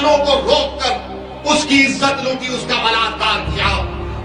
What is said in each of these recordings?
بانو کو روک کر اس کی عزت لوٹی، اس کا بلاತ್ಕಾರ کیا،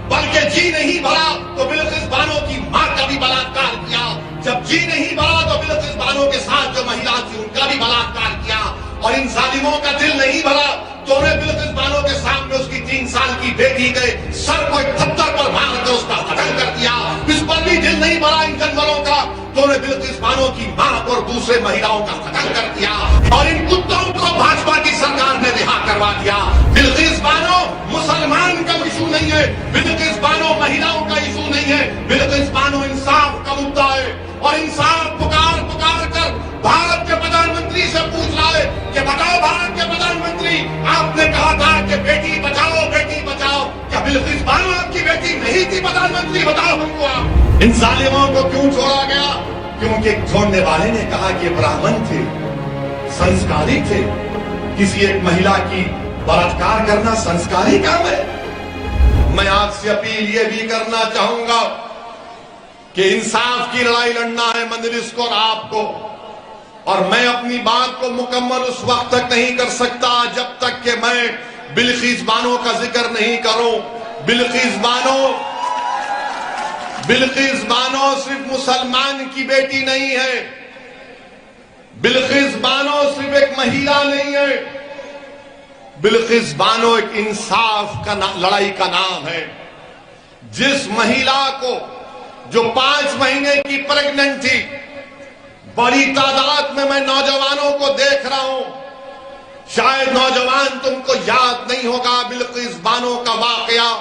بلکہ جی نہیں بھرا تو بلقیس بانو کی ماں کا بھی بلاತ್ಕಾರ کیا، جب جی نہیں بھرا تو بلقیس بانو کے ساتھ جو مہیلا تھی ان کا بھی بلاತ್ಕಾರ کیا، اور ان ظالموں کا دل نہیں بھرا تو انہیں بلقیس بانو کے سامنے اس کی 3 سال کی بیٹی کے سر کو ایک پتھر پر مار کر اس کا قتل کر دیا۔ اس پر بھی دل نہیں بھرا ان جانوروں کا تو انہیں بلقیس بانو کی ماں اور دوسرے مہیلاؤں کا قتل کر دیا، اور ان کتوں کو بھاجپا کی سرکار نے رہا کروا دیا۔ بلقیس بانو مسلمان کا ایشو نہیں ہے، بلقیس بانو مہیلاؤں کا ایشو نہیں ہے، بلقیس بانو انصاف کا مدعا ہے، اور انصاف پکار پکار کر بھارت کے پردھان منتری سے پوچھ رہا ہے کہ بتاؤ بھارت کے پردھان منتری، آپ نے کہا تھا کہ بیٹی بچاؤ بیٹی بچاؤ، کیا بلقیس بانو آپ کی بیٹی نہیں تھی پردھان منتری؟ بتاؤ ہم کو آپ۔ ان ظالموں کو کیوں چھوڑا گیا؟ کیونکہ چھوڑنے والے نے کہا کہ برہمن تھے، سنسکاری تھے، کسی ایک مہیلا کی بلاತ್ਕਾਰ کرنا سنسکاری کام ہے۔ میں آپ سے اپیل یہ بھی کرنا چاہوں گا کہ انصاف کی لڑائی لڑنا ہے مجلس کو اور آپ کو، اور میں اپنی بات کو مکمل اس وقت تک نہیں کر سکتا جب تک کہ میں بلقیس بانو کا ذکر نہیں کروں۔ بلقیس بانو صرف مسلمان کی بیٹی نہیں ہے، بلقیس بانو صرف ایک مہیلا نہیں ہے، بلقیس بانو ایک انصاف کا لڑائی کا نام ہے۔ جس مہیلا کو جو 5 مہینے کی پریگننٹ تھی، بڑی تعداد میں نوجوانوں کو دیکھ رہا ہوں، شاید نوجوان تم کو یاد نہیں ہوگا بلقیس بانو کا واقعہ۔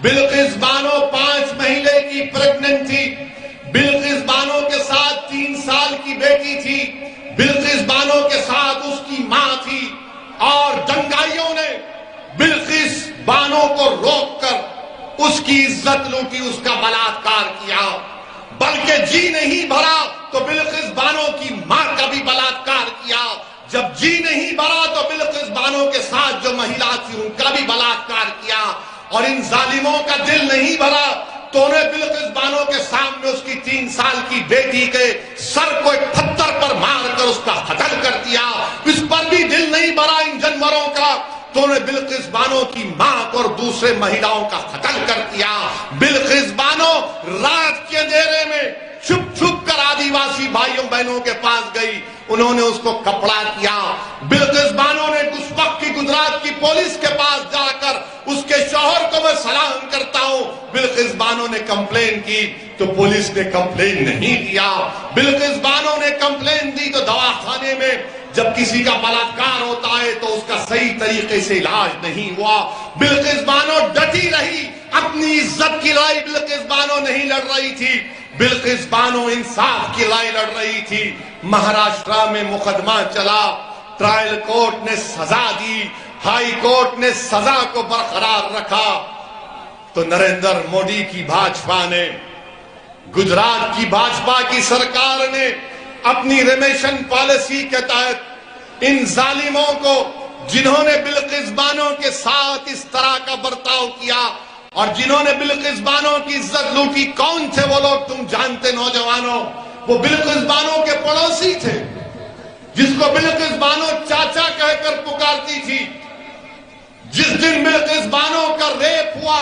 بلقیس بانو 5 مہینے کی پریگننٹ تھی، بلقیس بانو کے ساتھ 3 سال کی بیٹی تھی، بلقیس بانو کے ساتھ اس کی ماں تھی، اور دنگائیوں نے بلقیس بانو کو روک کر اس کی عزت لوٹی، اس کا بلاತ್ਕਾਰ کیا، بلکہ جی نہیں بھرا تو بلقیس بانو کی ماں کا بھی بلاತ್ਕਾਰ کیا، جب جی نہیں بھرا تو بلقیس بانو کے ساتھ جو مہیلا تھی ان کا بھی بلاತ್ਕਾਰ کیا، اور ان ظالموں کا دل نہیں بھرا تو انہیں بلقیس بانو کے سامنے اس کی 3 سال کی بیٹی کے سر کو ایک پتھر پر مار کر اس کا قتل کر دیا۔ اس پر بھی دل نہیں بھرا ان جانوروں کا تو انہیں بلقیس بانو کی ماں اور دوسرے مہیلاؤں کا قتل کر دیا۔ بلقیس بانو رات کے اندھیرے میں چھپ چھپ کر آدیواسی بھائیوں بہنوں کے پاس گئی، انہوں نے اس کو کپڑا کیا۔ بلقیس بانو نے اس وقت کی گجرات کی پولیس کے پاس جا کر اس کے شوہر کو میں سلام کرتا ہوں، بلقیس بانو نے کمپلین کی تو پولیس نے کمپلین نہیں لیا۔ بلقیس بانو نے کمپلین دی تو دواخانے میں جب کسی کا بلاತ್ਕਾਰ ہوتا ہے تو اس کا صحیح طریقے سے علاج نہیں ہوا۔ بلقیس بانو ڈٹی رہی، اپنی عزت کی لڑائی بلقیس بانو نہیں لڑ رہی تھی، بلقیس بانو انصاف کی لڑائی لڑ رہی تھی۔ مہاراشٹرا میں مقدمہ چلا، ٹرائل کورٹ نے سزا دی، ہائی کورٹ نے سزا کو برقرار رکھا، تو نریندر مودی کی بھاجپا نے، گجرات کی بھاجپا کی سرکار نے اپنی ریمیشن پالیسی کے تحت ان ظالموں کو، جنہوں نے بلقیس بانو کے ساتھ اس طرح کا برتاؤ کیا اور جنہوں نے بلقیس بانو کی عزت لوٹی، کون تھے وہ لوگ تم جانتے نوجوانوں؟ وہ بلقیس بانو کے پڑوسی تھے، جس کو بلقیس بانو چاچا کہہ کر پکارتی تھی۔ جس دن بلقیس بانو کا ریپ ہوا،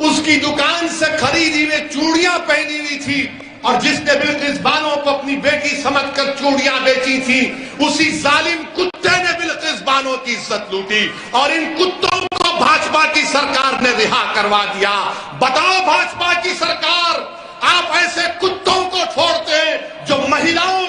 اس کی دکان سے خریدی ہوئی چوڑیاں پہنی ہوئی تھی، اور جس نے بلقیس بانو کو اپنی بیٹی سمجھ کر چوڑیاں بیچی تھی، اسی ظالم کتے نے بلقیس بانو کی عزت لوٹی، اور ان کتوں کو بھاجپا کی سرکار نے رہا کروا دیا۔ بتاؤ بھاجپا کی سرکار، آپ ایسے کتوں کو چھوڑتے ہیں جو مہیلاؤں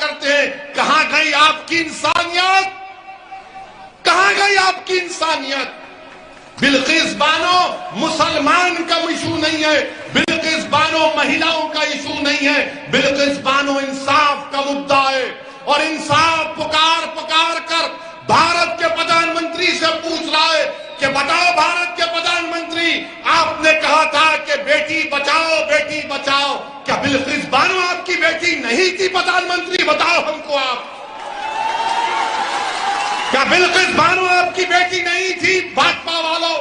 کرتے ہیں، کہاں گئی آپ کی انسانیت؟ کہاں گئی آپ کی انسانیت؟ بلقیس بانو مسلمان کا ایشو نہیں ہے، بلقیس بانو مہیلاؤں کا ایشو نہیں ہے، بلقیس بانو انصاف کا مدعا ہے، اور انصاف پکار پکار کر بھارت کے پردھان منتری سے پوچھ رہا ہے کہ بتاؤ بھارت کے پردھان منتری، آپ نے کہا تھا کہ بیٹی بچاؤ بیٹی بچاؤ، کیا بلقیس بانو آپ کی بیٹی نہیں تھی پردھان منتری؟ بتاؤ ہم کو آپ۔ کیا بلقیس بانو آپ کی بیٹی نہیں تھی؟ بھاجپا والوں،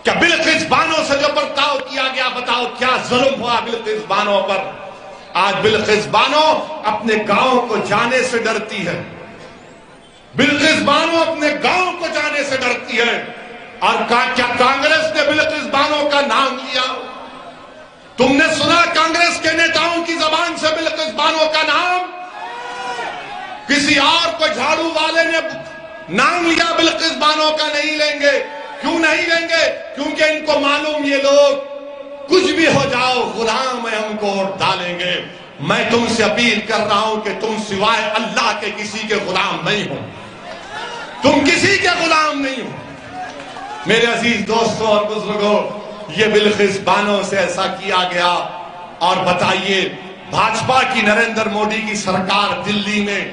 کیا بلقیس بانو سے جو برتاؤ کیا گیا، بتاؤ کیا ظلم ہوا بلقیس بانو پر؟ آج بلقیس بانو اپنے گاؤں کو جانے سے ڈرتی ہے، بلقیس بانو اپنے گاؤں کو جانے سے ڈرتی ہے۔ اور کیا کانگریس نے بلقیس بانو کا نام لیا؟ تم نے سنا کانگریس کے نیتاؤں کی زبان سے بلقیس بانو کا نام؟ کسی اور کو جھاڑو والے نے نام لیا بلقیس بانو کا نہیں لیں گے۔ کیوں نہیں لیں گے؟ کیونکہ ان کو معلوم یہ لوگ کچھ بھی ہو جاؤ غلام ہے، ہم کو ووٹ ڈالیں گے۔ میں تم سے اپیل کر رہا ہوں کہ تم سوائے اللہ کے کسی کے غلام نہیں ہو، تم کسی کے غلام نہیں ہو۔ میرے عزیز دوستوں اور بزرگوں، یہ بلقیس بانو سے ایسا کیا گیا۔ اور بتائیے بھاجپا کی نریندر مودی کی سرکار دلی میں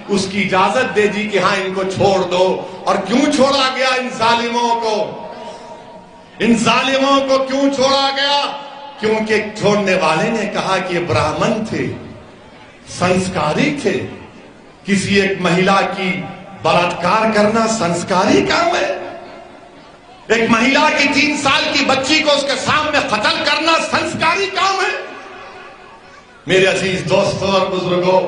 اس کی اجازت دے دی کہ ہاں ان کو چھوڑ دو۔ اور کیوں چھوڑا گیا ان ظالموں کو؟ ان ظالموں کو کیوں چھوڑا گیا؟ کیونکہ چھوڑنے والے نے کہا کہ یہ براہمن تھے، سنسکاری تھے۔ کسی ایک مہیلا کی بلاತ್ಕಾರ کرنا سنسکاری کام ہے؟ ایک مہیلا کی 3 سال کی بچی کو اس کے سامنے قتل کرنا سنسکاری کام ہے؟ میرے عزیز دوستوں اور بزرگوں،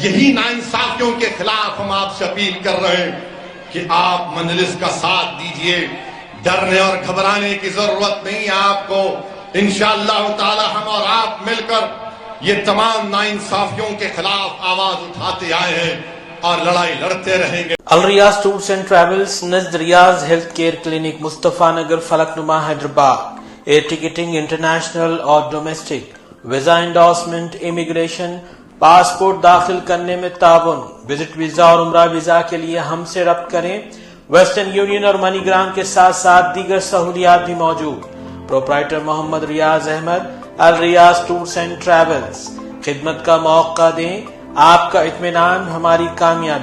یہی ناانصافیوں کے خلاف ہم آپ سے اپیل کر رہے ہیں کہ آپ مجلس کا ساتھ دیجئے۔ ڈرنے اور گھبرانے کی ضرورت نہیں ہے آپ کو۔ انشاءاللہ تعالی ہم اور آپ مل کر یہ تمام ناانصافیوں کے خلاف آواز اٹھاتے آئے ہیں اور لڑائی لڑتے رہیں گے۔ الریاض ٹورز اینڈ ٹریولز نزد Riaz health care clinic, Mustafa Nagar, Falaknuma, Hyderabad. Air ticketing international اور domestic, visa endorsement, immigration, passport داخل کرنے میں تعاون۔ وزٹ ویزا اور عمرہ ویزا کے لیے ہم سے رابطہ کریں۔ ویسٹرن یونین اور منی گرام کے ساتھ ساتھ دیگر سہولیات بھی موجود۔ Proprietor Mohammed Riaz Ahmed, Al Riyadh tours and travels. خدمت کا موقع دیں، آپ کا اطمینان ہماری کامیابی۔